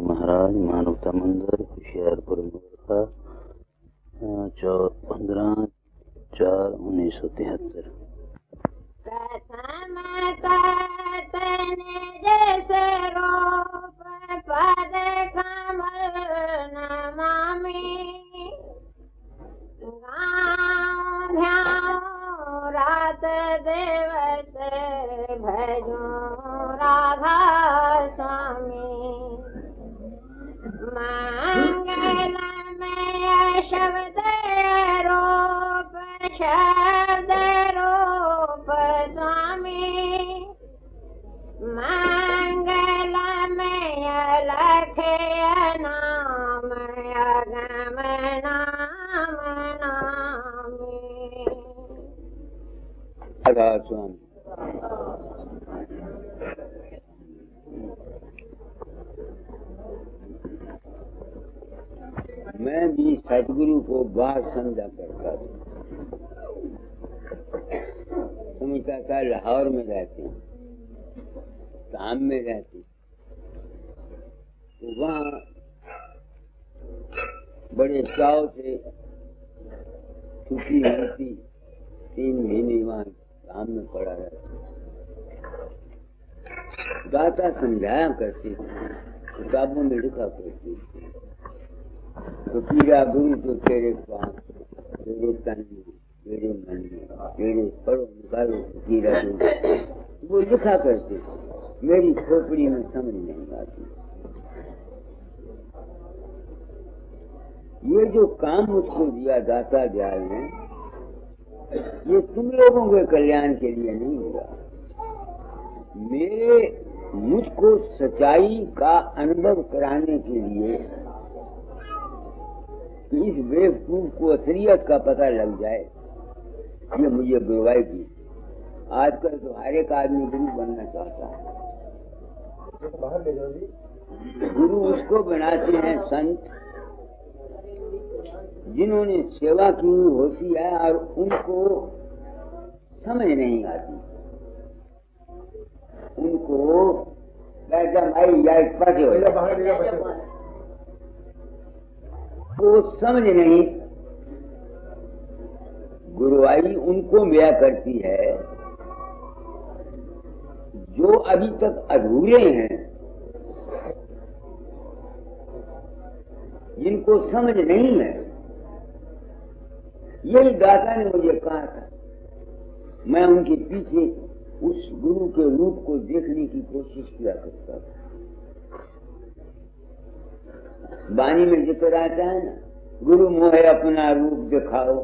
महाराज मानवता मंदिर होशियारपुर 15/4/1973। जैसे रूप पद कमल नमामि, गाँव ध्यान रात दिवस भजूं राधा स्वामी। मंगलमय शब्द रूप शब्द रूप स्वामी, मंगलमय लखय नाम अगम नाम नामी। राधा स्वामी। मैं भी सतगुरु को बाहर समझा करता था, समझता था लाहौर में रहते हैं, काम में रहते, तो वहाँ बड़े चाव से छुट्टी मिलती, 3 महीने वहाँ काम में पड़ा रहता। दाता समझाया करते थे, किताबों में लिखा करते थे, तो पीरा गुरु तो तेरे पास, तेरे तन में, तेरे मन में, तेरे पढ़ो निकालो पीरा गुरु, वो लिखा करते। मेरी खोपड़ी में समझ नहीं आती। ये जो काम मुझको दिया दाता दयाल ने, ये तुम लोगों के कल्याण के लिए नहीं दिया, मुझको सच्चाई का अनुभव कराने के लिए, कि इस बेवकूफ को असलियत का पता लग जाए, ये मुझे गुरुवाई की। आजकल तो हर एक आदमी गुरु बनना चाहता है। गुरु उसको बनाते हैं संत जिन्होंने सेवा की हुई होती है और उनको समझ नहीं आती, उनको वो समझ नहीं। गुरुवाई उनको मिला करती है जो अभी तक अधूरे हैं, जिनको समझ नहीं है। यही दाता ने मुझे कहा था, मैं उनके पीछे उस गुरु के रूप को देखने की कोशिश किया करता था। वाणी में जिक्र आता है ना, गुरु मोहे अपना रूप दिखाओ,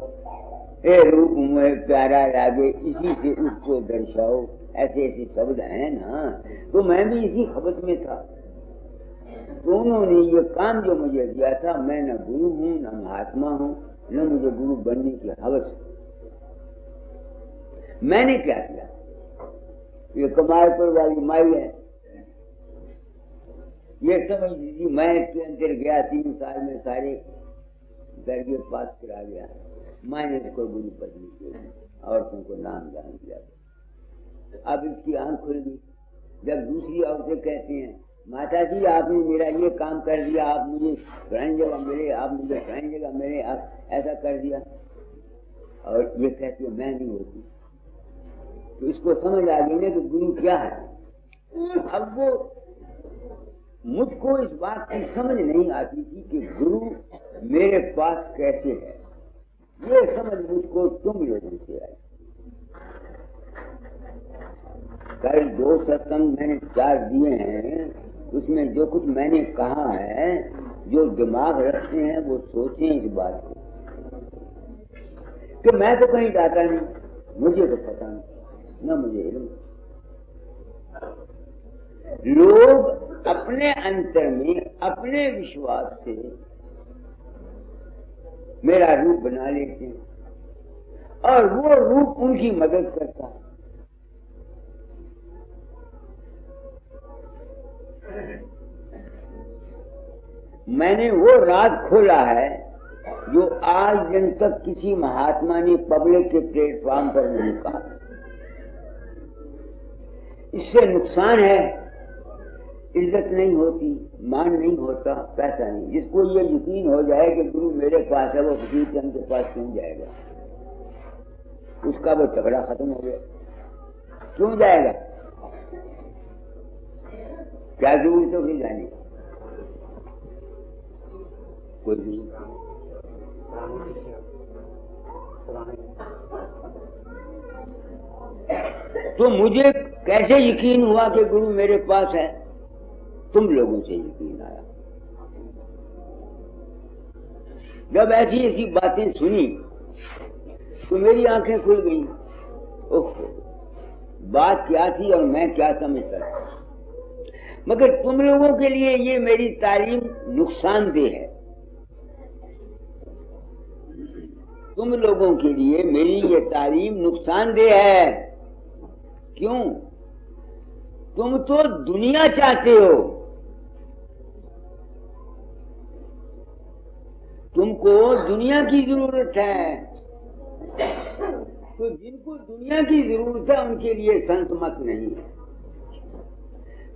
ए रूप मोहे प्यारा लागे, इसी से उसको दर्शाओ। ऐसे ऐसे शब्द हैं ना, तो मैं भी इसी खबत में था। तो उन्होंने ये काम जो मुझे दिया था, मैं न गुरु हूँ न महात्मा हूँ, न मुझे गुरु बनने की हवस। मैंने क्या किया, ये कमालपुर वाली माई है, ये समझ लीजिए मैं इसके अंदर गया, 3 साल में सारे दर्जे पास करा गया। मैंने इसको गुरु पत्नी के औरतों को नाम दान दिया। अब इसकी आंख खुल गई जब दूसरी औरतें कहती हैं, माता जी आपने मेरा ये काम कर दिया, आप मुझे फलानी जगह मिले, आप मुझे फलानी जगह मिले, आप ऐसा कर दिया। और ये कहती है मैं नहीं होती। तो इसको समझ आ गई ना कि गुरु क्या है। अब वो मुझको इस बात की समझ नहीं आती थी कि गुरु मेरे पास कैसे है। ये समझ मुझको तुम लोगों से आई। कल 2 सत्संग मैंने 4 दिए हैं, उसमें जो कुछ मैंने कहा है, जो दिमाग रखते हैं वो सोचें इस बात को कि मैं तो कहीं जाता नहीं, मुझे तो पता नहीं, न मुझे इल्म। लोग अपने अंतर में अपने विश्वास से मेरा रूप बना लेते हैं और वो रूप उनकी मदद करता है। मैंने वो राज खोला है जो आज दिन तक किसी महात्मा ने पब्लिक के प्लेटफॉर्म पर नहीं कहा। इससे नुकसान है, इज्जत नहीं होती, मान नहीं होता, पैसा नहीं। जिसको ये यकीन हो जाए कि गुरु मेरे पास है, वो फकीर चंद के पास क्यों जाएगा? उसका वो झगड़ा खत्म हो गया, क्यों जाएगा? क्या जरूरत है उसे जाने की? कोई जरूरत नहीं। तो मुझे कैसे यकीन हुआ कि गुरु मेरे पास है? तुम लोगों से यकीन आया। जब ऐसी ऐसी बातें सुनी तो मेरी आंखें खुल गई। ओहो, बात क्या थी और मैं क्या समझता था। मगर तुम लोगों के लिए ये मेरी तालीम नुकसानदेह है। तुम लोगों के लिए मेरी ये तालीम नुकसानदेह है। क्यों? तुम तो दुनिया चाहते हो। तुमको दुनिया की जरूरत है। तो जिनको दुनिया की जरूरत है उनके लिए संत मत नहीं है।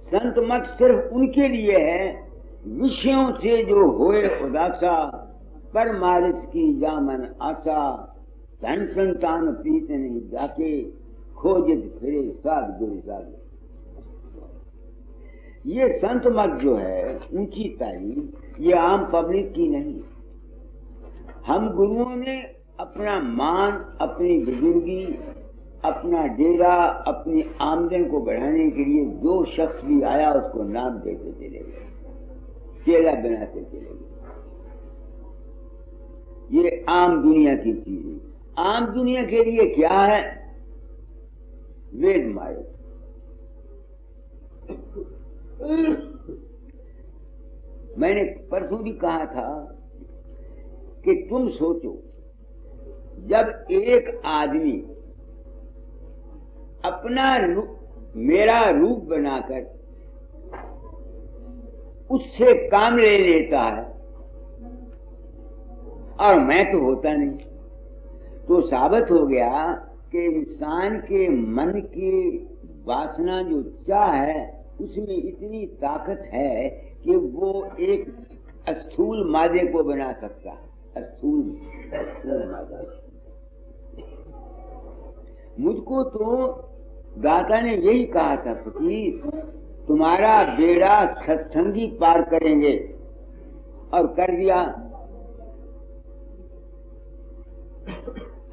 संत मत सिर्फ उनके लिए है विषयों से जो होए उदासा, परमार्थ की जामन आशा, धन संतान पीत नहीं जाके, खोजत फिरे साध गुरु साध। ये संत मत जो है, ऊंची तालीम, ये आम पब्लिक की नहीं। हम गुरुओं ने अपना मान, अपनी बुजुर्गी, अपना डेरा, अपनी आमदन को बढ़ाने के लिए जो शख्स भी आया उसको नाम देते चले गए, चेला बनाते चले गए। ये आम दुनिया की चीज है। आम दुनिया के लिए क्या है? वेद मार्ग। मैंने परसों भी कहा था कि तुम सोचो, जब एक आदमी अपना मेरा रूप बनाकर उससे काम ले लेता है और मैं तो होता नहीं, तो साबित हो गया कि इंसान के मन की वासना जो चाह है उसमें इतनी ताकत है कि वो एक स्थूल मादे को बना सकता है। स्थूल मादा। मुझको तो दाता ने यही कहा था, फकीर तुम्हारा बेड़ा सत्संगी पार करेंगे, और कर दिया।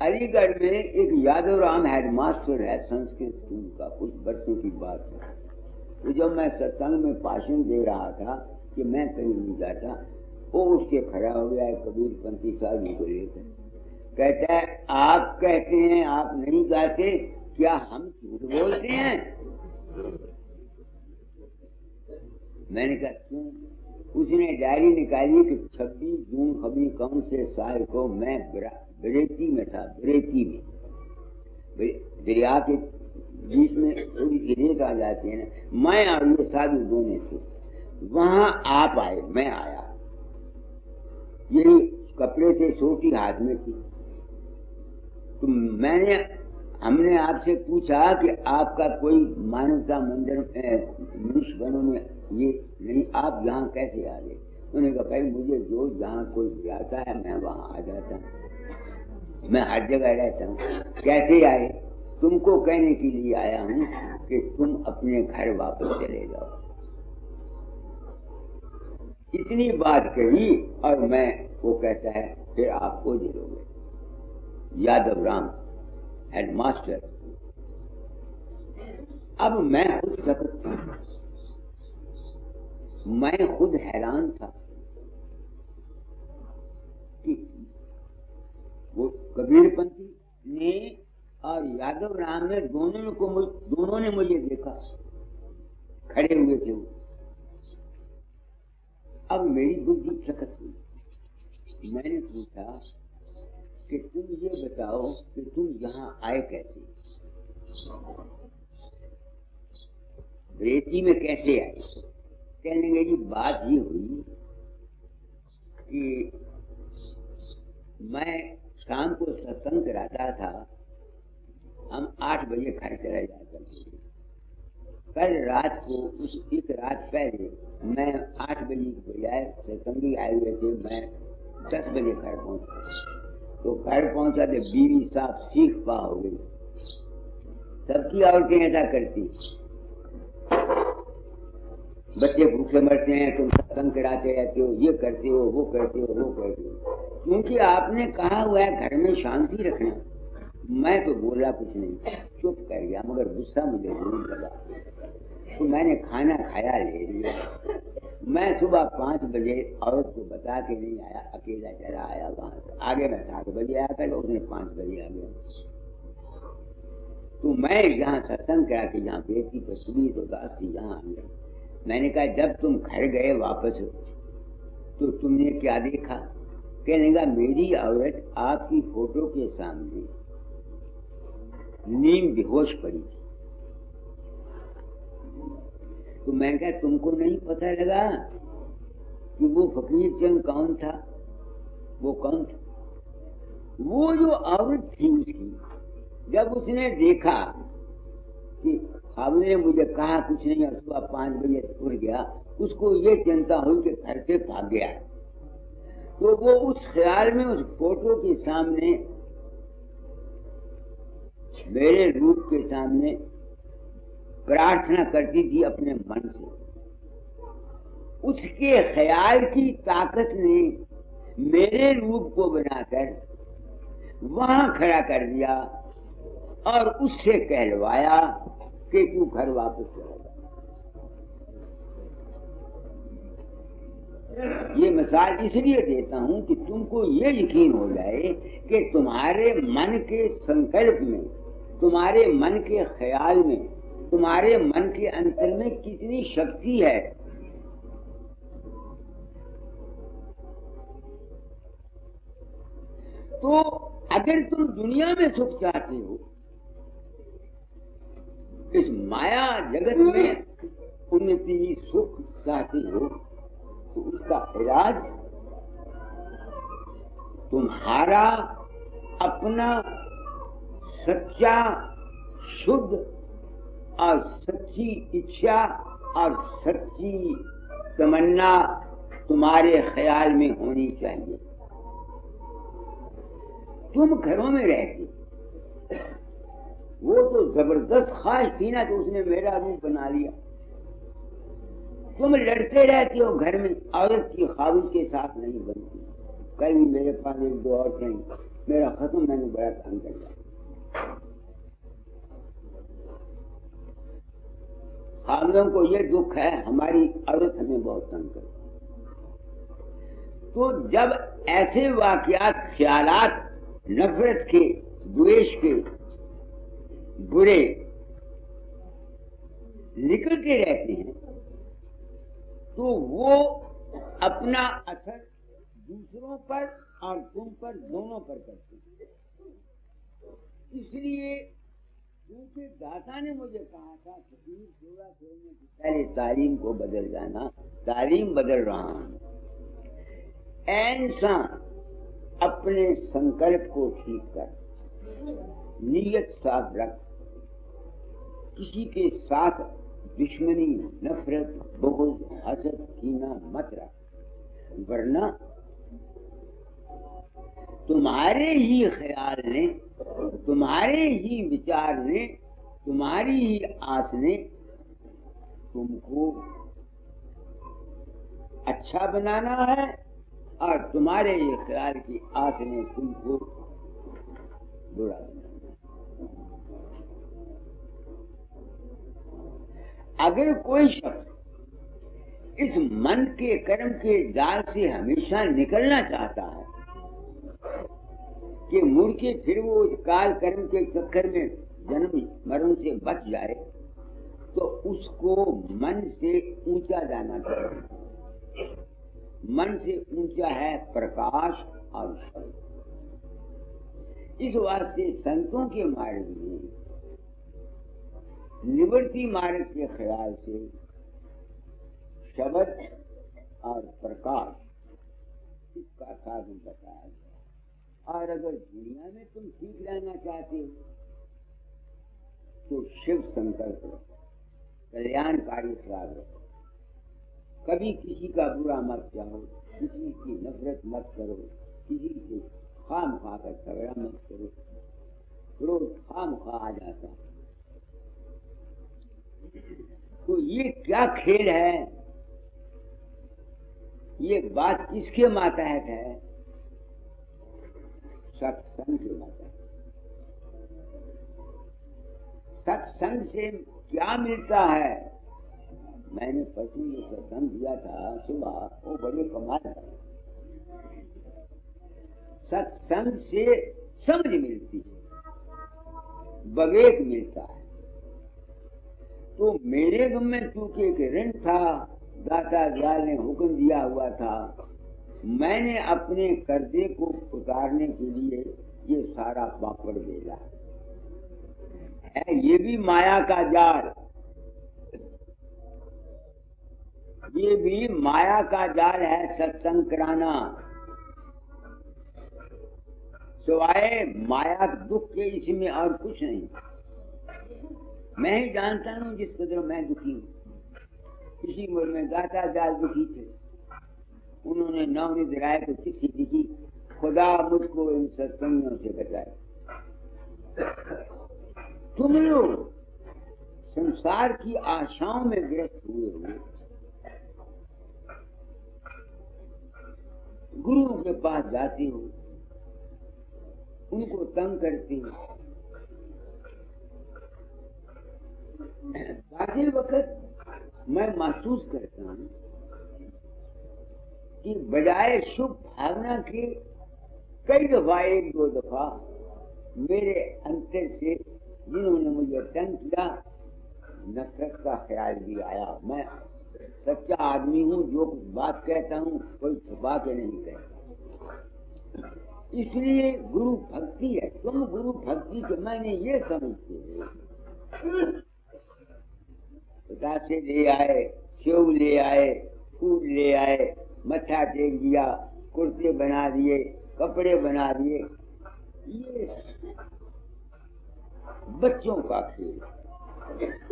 अलीगढ़ में एक यादव राम हेडमास्टर है संस्कृत स्कूल का, कुछ वर्षों की बात है। तो जब मैं सत्संग में भाषण दे रहा था कि मैं कहीं नहीं जाता, वो उसके खड़ा हो गया, कबीर पंथी साहब को लेकर कहता है, आप कहते हैं आप नहीं जाते, क्या हम झूठ बोलते हैं? मैंने कहा क्यों? उसने डायरी निकाली कि 26 जून कभी कौन से साल को मैं बरेती में था। बरेती में दरिया के बीच में थोड़ी सी रेत आ जाती है ना, मैं और ये साधु दोनों थे। वहां आप आए, मैं आया, यही कपड़े से सोटी हाथ में थी। तो हमने आपसे पूछा कि आपका कोई मानवता मंदिर मनुष्य बनों में ये नहीं, आप यहाँ कैसे आ गए? उन्होंने कहा, भाई मुझे जो जहाँ कोई जाता है मैं वहाँ आ जाता हूँ, मैं हर जगह रहता हूँ। कैसे आए? तुमको कहने के लिए आया हूँ कि तुम अपने घर वापस चले जाओ। इतनी बात कही और मैं, वो कहता है फिर आपको झेलोगे। यादव राम हेडमास्टर। अब मैं खुद सकत था, मैं खुद हैरान था कि वो कबीरपंथी ने और यादव राम ने दोनों ने मुझे देखा, खड़े हुए थे वो। अब मेरी बुद्धि सकत हुई। मैंने पूछा कि तुम ये बताओ कि तुम यहाँ आए कैसे, रेती में कैसे आए? कहने लगे, बात ये हुई कि मैं शाम को सत्संग कराता था, हम 8 बजे घर चले जाते थे। कल रात को उस एक रात पहले मैं 8 बजे के बजाय सत्संगी आए हुए थे, मैं 10 बजे घर पहुंचा। तो घर पहुंचा तो बीवी साहब सीख पा हो गई। सबकी औरतें ऐसा करती, बच्चे भूखे मरते हैं, तुम सत्संग कराते रहते हो, ये करते हो, वो करते हो, वो करते हो। क्योंकि आपने कहा हुआ है घर में शांति रखना। मैं तो बोला कुछ नहीं, चुप कर गया, मगर गुस्सा मुझे जरूर लगा। तो मैंने खाना खाया, ले लिया। मैं सुबह 5 बजे औरत को बता के नहीं आया, अकेला चला आया वहां से। आगे मैं 7 बजे आया था, उसने 5 बजे आ गया। तो मैं यहाँ सत्संग करा के यहाँ बेटी पर सुनी तो दास थी, यहाँ आ गया। मैंने कहा जब तुम घर गए वापस तो तुमने क्या देखा? कहने लगा मेरी औरत आपकी फोटो के सामने नीम बेहोश पड़ी थी। तो मैं कहा तुमको नहीं पता लगा कि वो फकीर चंद कौन था? वो कौन था? वो जो औरत थी उसकी, जब उसने देखा कि हमने मुझे कहा कुछ नहीं और सुबह 5 बजे उठ गया, उसको ये चिंता हुई कि घर से भाग गया। तो वो उस ख्याल में उस फोटो के सामने, मेरे रूप के सामने प्रार्थना करती थी अपने मन से। उसके ख्याल की ताकत ने मेरे रूप को बनाकर वहां खड़ा कर दिया और उससे कहलवाया कि तू घर वापस चला जा। ये मिसाल इसलिए देता हूं कि तुमको ये यकीन हो जाए कि तुम्हारे मन के संकल्प में, तुम्हारे मन के ख्याल में, तुम्हारे मन के अंतर में कितनी शक्ति है। तो अगर तुम दुनिया में सुख चाहते हो, इस माया जगत में उन्नति सुख चाहते हो, तो उसका इलाज तुम्हारा अपना सच्चा शुद्ध और सच्ची इच्छा और सच्ची तमन्ना तुम्हारे ख्याल में होनी चाहिए। तुम घरों में रहते, वो तो जबरदस्त ख्वाहिश थी ना, तो उसने मेरा रूप बना लिया। तुम लड़ते रहते हो घर में, औरत की ख्वाहिश के साथ नहीं बनती। कल भी मेरे पास 1-2 औरतें, मेरा खत्म, मैंने बड़ा तंग कर दिया। हम लोगों को ये दुख है, हमारी औरत हमें बहुत तंग करती। तो जब ऐसे वाकयात, ख्यालात नफरत के, द्वेष के, बुरे निकल के रहते हैं, तो वो अपना असर दूसरों पर और तुम पर, दोनों पर करते हैं। इसलिए क्योंकि दाता ने मुझे कहा था फकीर सेवा छोड़ने से पहले तालीम को बदल जाना, तालीम बदल रहा हूं। ऐसा अपने संकल्प को ठीक कर, नीयत साफ रख, किसी के साथ दुश्मनी, नफरत, बुग़्ज़, हसद, कीना मत रख, वरना तुम्हारे ही ख्याल ने, तुम्हारे ही विचार ने, तुम्हारी ही आस ने तुमको अच्छा बनाना है और तुम्हारे ये ख्याल की आस ने तुमको बुरा बनाना। अगर कोई शख्स इस मन के कर्म के जाल से हमेशा निकलना चाहता है कि मुड़ के फिर वो इस काल कर्म के चक्कर में जन्म मरण से बच जाए, तो उसको मन से ऊंचा जाना चाहिए। मन से ऊंचा है प्रकाश और शब्द। इस वास्ते संतों के मार्ग में, निवृत्ति मार्ग के ख्याल से शब्द और प्रकाश, इसका साधन बताया गया। और अगर दुनिया में तुम ठीक रहना चाहते हो तो शिव संकल्प लो, कल्याणकारी ख्याल रखो, कभी किसी का बुरा मत चाहो, किसी की नफरत मत करो, किसी से खाम खा कर झगड़ा मत करो, क्रोध खाम खा आ जाता। तो ये क्या खेल है, ये बात किसके मातहत है? सत्संग के मातहत। सत्संग से क्या मिलता है? मैंने परसों जो सत्संग दिया था सुबह, वो बड़े कमाल था। सत्संग से समझ मिलती है, विवेक मिलता है। तो मेरे गम में चूंकि एक ऋण था, दाता दयाल ने हुक्म दिया हुआ था, मैंने अपने कर्जे को उतारने के लिए ये सारा पापड़ बेला है। ये भी माया का जाल, ये भी माया का जाल है। सत्संग कराना सिवाय माया दुख के इसमें और कुछ नहीं। मैं ही जानता हूँ जिस कदर मैं दुखी हूँ। इसी उम्र में दाता दाल दुखी थे, उन्होंने नवनीत राय को चिट्ठी लिखी, खुदा मुझको इन सत्संगियों से बचाए। तुम लोग संसार की आशाओं में ग्रस्त हुए हो, गुरुओं के पास जाते हो, उनको तंग करते हो। बाकी वक्त मैं महसूस करता हूँ कि बजाय शुभ भावना के कई दफा, एक दो दफा मेरे अंतर से जिन्होंने मुझे तंग किया, नफरत का ख्याल भी आया। मैं सच्चा आदमी हूँ, जो कुछ बात कहता हूँ कोई छुपा के नहीं कहता। इसलिए गुरु भक्ति है। तुम गुरु भक्ति के मैंने ये समझते हो, बतासे ले आए, सेव ले आए, फूल ले आए, मत्था टेक दिया, कुर्ते बना दिए, कपड़े बना दिए, ये बच्चों का खेल।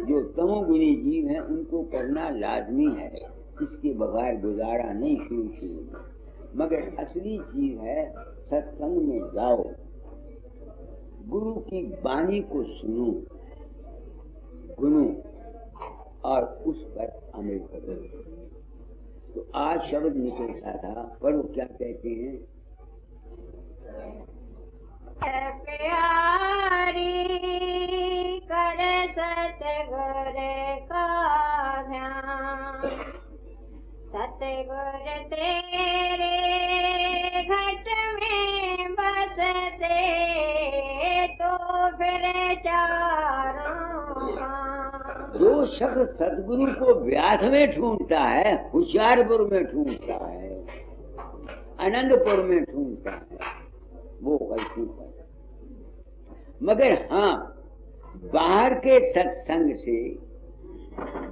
जो तमोगुणी जीव हैं उनको करना लाजमी है, इसके बगैर गुजारा नहीं शुरू में। मगर असली चीज है सत्संग में जाओ, गुरु की वाणी को सुनो, गुनो और उस पर अमल करो। तो आज शब्द निकलता था, पढ़ो क्या कहते हैं। प्यारी कर सतगुर का ध्यान, सतगुर तेरे घट में बसते तो फिर चारों खां। जो शख्स सदगुरु को व्याध में ढूंढता है, होशियारपुर में ढूंढता है, आनंदपुर में ढूंढता है, वो गलती पर। मगर हाँ, बाहर के सत्संग से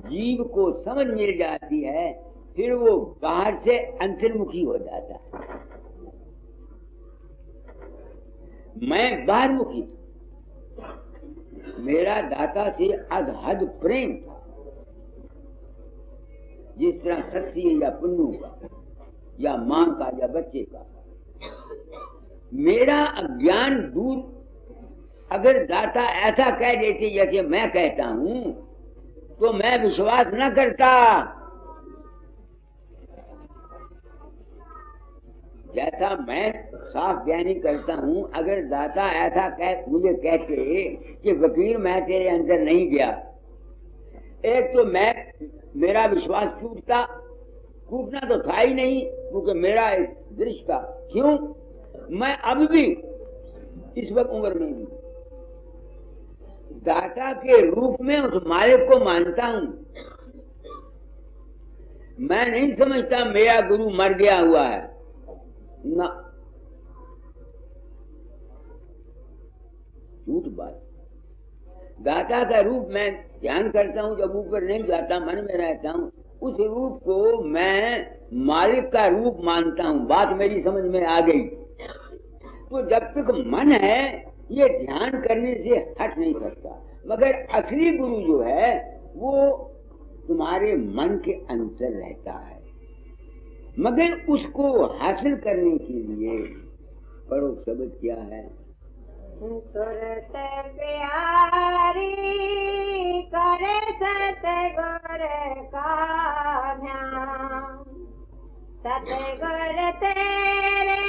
जीव को समझ मिल जाती है, फिर वो बाहर से अंतर्मुखी हो जाता है। मैं बाहरमुखी था, मेरा दाता से अधहद प्रेम था, जिस तरह सत्य या पुन्नू का या मां का या बच्चे का। मेरा अज्ञान दूर अगर दाता ऐसा कह देते जैसे मैं कहता हूं, तो मैं विश्वास न करता। जैसा मैं साफ बयानी करता हूं, अगर दाता ऐसा मुझे कहते कि वकील मैं तेरे अंदर नहीं गया, एक तो मेरा विश्वास टूटना तो था ही नहीं, क्योंकि मेरा एक दृश्य था। क्यों? मैं अब भी इस वक्त उम्र में भी दाता के रूप में उस मालिक को मानता हूं। मैं नहीं समझता मेरा गुरु मर गया हुआ है ना, झूठ बात। दाता का रूप मैं ध्यान करता हूं, जब ऊपर नहीं जाता, मन में रहता हूं, उस रूप को मैं मालिक का रूप मानता हूं। बात मेरी समझ में आ गई। तो जब तक मन है, ये ध्यान करने से हट नहीं सकता। मगर असली गुरु जो है वो तुम्हारे मन के अंदर रहता है, मगर उसको हासिल करने के लिए पढ़ो शब्द क्या है? सुरत प्यारी करे सतगुर का ध्यान, सतगुर तेरे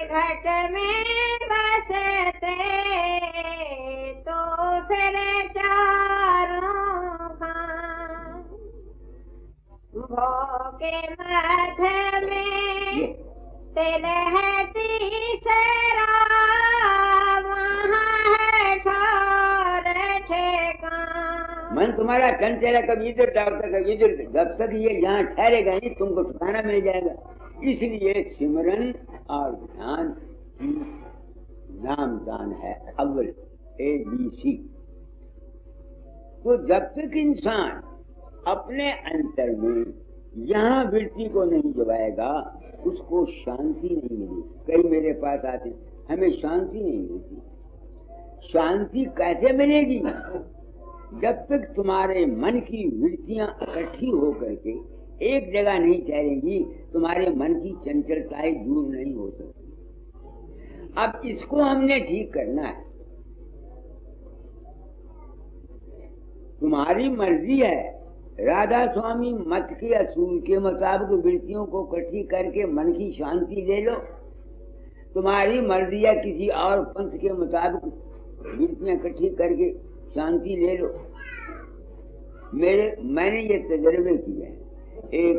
घट में बसते तो फिर चारों खां, भोगे मध्य में तिल है तीसरा, वहाँ है ठौर ठिकान। मन तुम्हारा चंचल है, कभी इधर दौड़ता कभी इधर, जब तक ये यहाँ ठहरेगा नहीं तुमको ठिकाना मिल जाएगा। इसलिए सिमरन और ध्यान की नाम दान है अव्वल, ABC। तो जब तक इंसान अपने अंतर में यहाँ वृत्ति को नहीं जगाएगा उसको शांति नहीं मिली। कई मेरे पास आते हैं, हमें शांति नहीं मिलती। शांति कैसे मिलेगी? जब तक तुम्हारे मन की वृत्तियां इकट्ठी होकर के एक जगह नहीं ठहरेंगी, तुम्हारे मन की चंचलताएं दूर नहीं हो सकती। अब इसको हमने ठीक करना है। तुम्हारी मर्जी है, राधा स्वामी मत के असूल के मुताबिक वृत्तियों को इकट्ठी करके मन की शांति ले लो। तुम्हारी मर्जी है किसी और पंथ के मुताबिक वृत्तियां इकट्ठी करके शांति ले लो। मैंने ये तजर्बे किए हैं। एक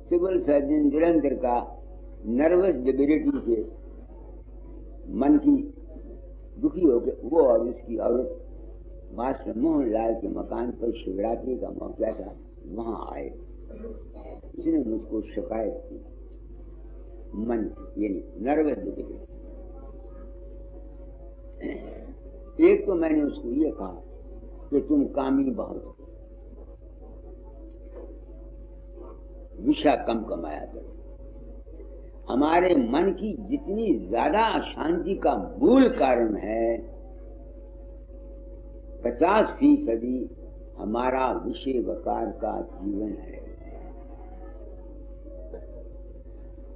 सिविल सर्जन जलंधर का नर्वस डिबिलिटी से मन की दुखी हो गए, वो और उसकी औरत मास्टर मोहनलाल के मकान पर शिवरात्रि का मौका था, वहां आए। उसने मुझको शिकायत की मन यानी नर्वस डिबिलिटी। एक तो मैंने उसको ये कहा कि तुम कामी बहुत हो, विषय कम कमाया करो। हमारे मन की जितनी ज्यादा अशांति का मूल कारण है 50% हमारा विषय वकार का जीवन है।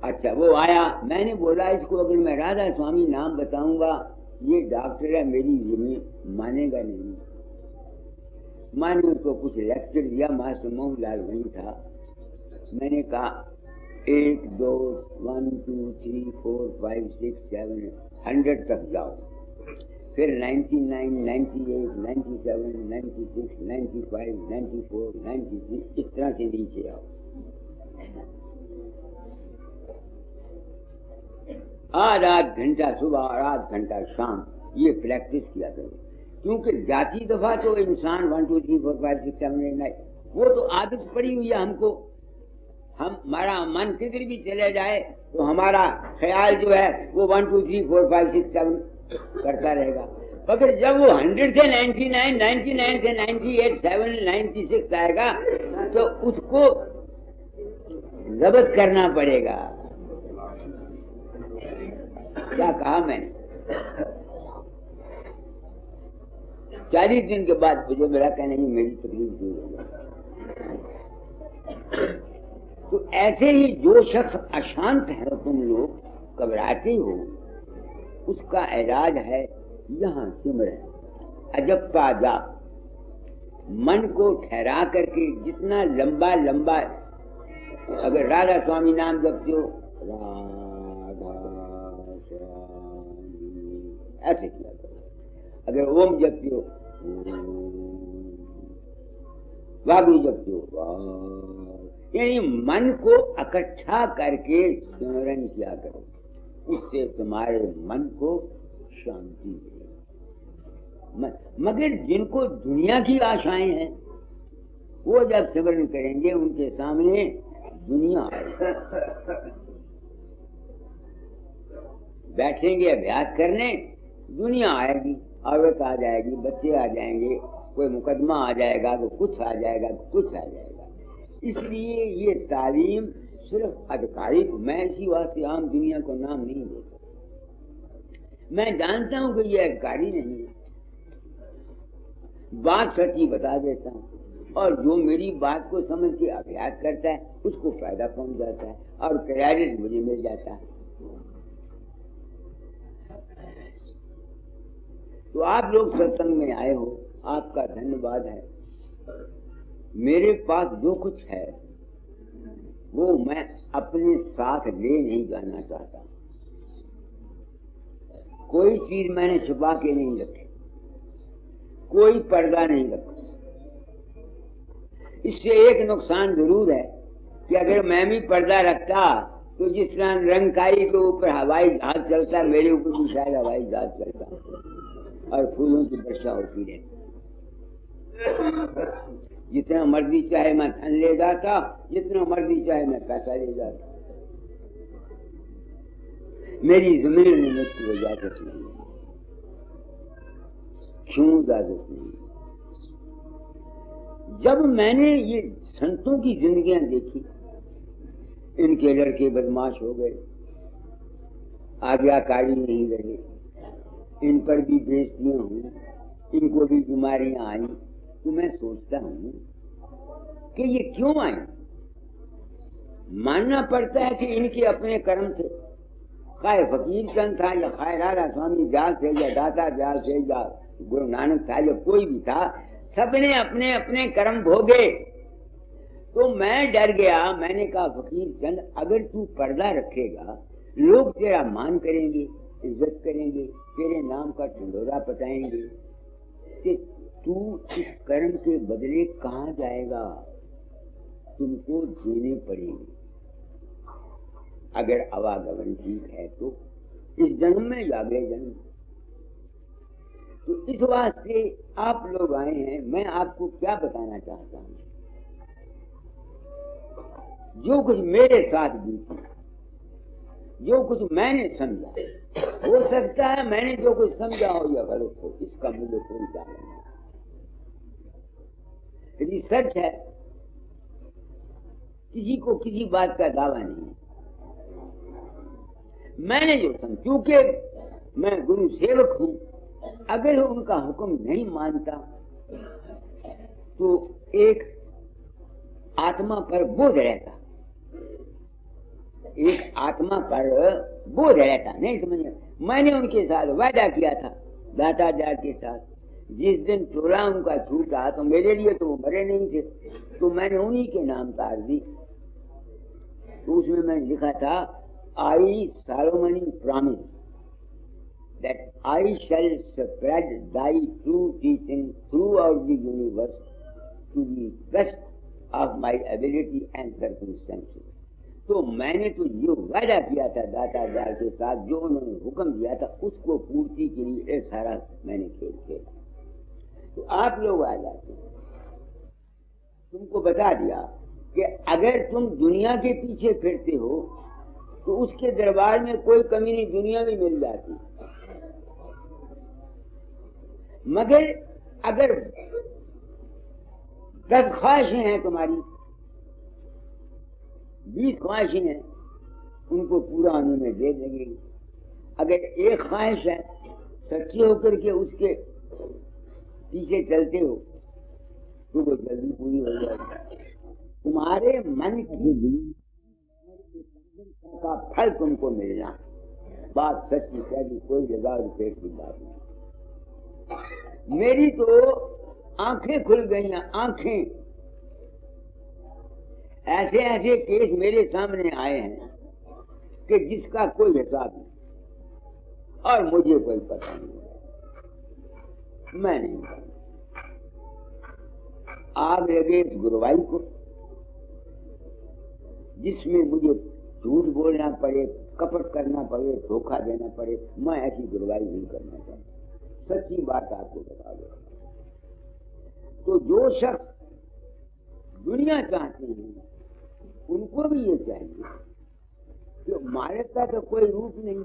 अच्छा, वो आया, मैंने बोला इसको अगर मैं राधा स्वामी नाम बताऊंगा ये डॉक्टर है, मेरी जमीन मानेगा नहीं। मैंने उसको कुछ लेक्चर दिया, मास्टर मोहनलाल वहीं था। मैंने कहा 1 2 1 2 3 4 5 6 7 100 तक जाओ, फिर 99 98 97 96 95 94 93 इस तरह से नीचे आओ। आध घंटा सुबह और आध घंटा शाम ये प्रैक्टिस किया करो, क्योंकि जाती दफा तो इंसान 1 2 3 4 5 6 7 8 9 वो तो आदत पड़ी हुई है हमको। हमारा मन किधर भी चले जाए तो हमारा ख्याल जो है वो 1 2 3 4 5 6 7 करता रहेगा। मगर जब वो 100 से 99 99 से 98 7 96 आएगा तो उसको जब्त करना पड़ेगा। क्या कहा मैंने? 40 दिन के बाद मुझे मेरा कहना नहीं, मेरी तकलीफ दूर हो गई। तो ऐसे ही जो शख्स अशांत है, तुम लोग घबराते हो, उसका इलाज है यहाँ सिमरन अजप्पा जाप। मन को ठहरा करके जितना लंबा लंबा, अगर राधा स्वामी नाम जपते हो राधा स्वामी ऐसे किया करो, अगर ओम जपते हो वागु जपते हो वाह, यानी मन को इकट्ठा करके स्मरण किया करो। इससे तुम्हारे मन को शांति मिलेगी। मगर जिनको दुनिया की आशाएं हैं वो जब स्मरण करेंगे उनके सामने दुनिया आएगी। बैठेंगे अभ्यास करने, दुनिया आएगी, औरत आ जाएगी, बच्चे आ जाएंगे, कोई मुकदमा आ जाएगा तो कुछ आ जाएगा तो कुछ आ जाएगा। इसलिए ये तालीम सिर्फ अधिकारिक, मैं इसी वास्ते आम दुनिया को नाम नहीं देता। मैं जानता हूं कि ये अधिकारी नहीं है, बात सच्ची बता देता हूं। और जो मेरी बात को समझ के अभ्यास करता है उसको फायदा पहुंच जाता है और क्रेडिट मुझे मिल जाता है। तो आप लोग सत्संग में आए हो, आपका धन्यवाद है। मेरे पास जो कुछ है वो मैं अपने साथ ले नहीं जाना चाहता। कोई चीज मैंने छुपा के नहीं रखी, कोई पर्दा नहीं रखा। इससे एक नुकसान जरूर है कि अगर मैं भी पर्दा रखता तो जिस तरह रंगकाई के ऊपर हवाई जहाज चलता, मेरे ऊपर भी शायद हवाई जहाज चलता और फूलों की वर्षा होती रहती। जितना मर्जी चाहे मैं धन ले जाता, जितना मर्जी चाहे मैं पैसा ले जाता, मेरी जमीन ने मुझको इजाजत नहीं। क्यों इजाजत नहीं? जब मैंने ये संतों की जिंदगियां देखी, इनके लड़के बदमाश हो गए, आज्ञाकारी नहीं रहे, इन पर भी बेइज्जतियां हुई, इनको भी बीमारियां आई, तो मैं सोचता हूं कि ये क्यों आई। मानना पड़ता है कि इनके अपने कर्म थे। खाए फकीर चंद था या खाए राधा स्वामी जाल थे या दाता जाल थे या गुरु नानक था या कोई भी था, सबने अपने अपने कर्म भोगे। तो मैं डर गया। मैंने कहा फकीर चंद, अगर तू पर्दा रखेगा लोग तेरा मान करेंगे, इज्जत करेंगे, तेरे नाम का ढिंढोरा पटाएंगे, कि तू इस कर्म के बदले कहाँ जाएगा? तुमको देने पड़ेंगे। अगर आवागमन ठीक है तो इस जन्म में या अगले जन्म। तो इस वास्ते आप लोग आए हैं। मैं आपको क्या बताना चाहता हूं, जो कुछ मेरे साथ बीता, जो कुछ मैंने समझा, हो सकता है मैंने जो कुछ समझा हो या गलत हो, इसका मुझे कोई दावा नहीं। रिसर्च है, किसी को किसी बात का दावा नहीं। मैंने जो समझ, क्योंकि मैं गुरु सेवक हूं, अगर उनका हुक्म नहीं मानता तो एक आत्मा पर बोझ रहता, एक आत्मा पर बोझ रहता। नहीं समझे? मैंने उनके साथ वादा किया था, दाताजार के साथ। जिस दिन चोला उनका छूटा तो मेरे लिए तो वो मरे नहीं थे, तो मैंने उन्हीं के नाम तार दी। तो उसमें मैंने लिखा था, आई Solomon promise that I shall spread thy true teaching throughout the universe to the best of my ability and circumstances। तो मैंने तो जो वादा किया था दाताजार के साथ, जो उन्होंने हुक्म दिया था, उसको पूर्ति के लिए सारा मैंने खेल खेला। तो आप लोग आ जाते हैं, तुमको बता दिया कि अगर तुम दुनिया के पीछे फिरते हो तो उसके दरबार में कोई कमी नहीं, दुनिया भी मिल जाती। मगर अगर 10 ख्वाहिशें हैं तुम्हारी, 20 ख्वाहिशें हैं, उनको पूरा होने में देर लगेगी। अगर एक ख्वाहिश है, सच्ची होकर के उसके पीछे चलते हो तो वो जल्दी पूरी हो जाएगी। तुम्हारे मन की का फल तुमको मिलना, बात सच्ची कह दी, कोई जगह रुपये की बात नहीं। मेरी तो आंखें खुल गई, आंखें। ऐसे ऐसे केस मेरे सामने आए हैं कि जिसका कोई हिसाब नहीं, और मुझे कोई पता नहीं, मैं नहीं जानता। आग लगे इस गुरुवाई को, जिसमें मुझे झूठ बोलना पड़े, कपट करना पड़े, धोखा देना पड़े, मैं ऐसी गुरुवाई नहीं करना चाहता। सच्ची बात आपको बता दो। तो जो शख्स दुनिया चाहते हैं उनको भी ये चाहिए कि हमारे का तो कोई रूप नहीं,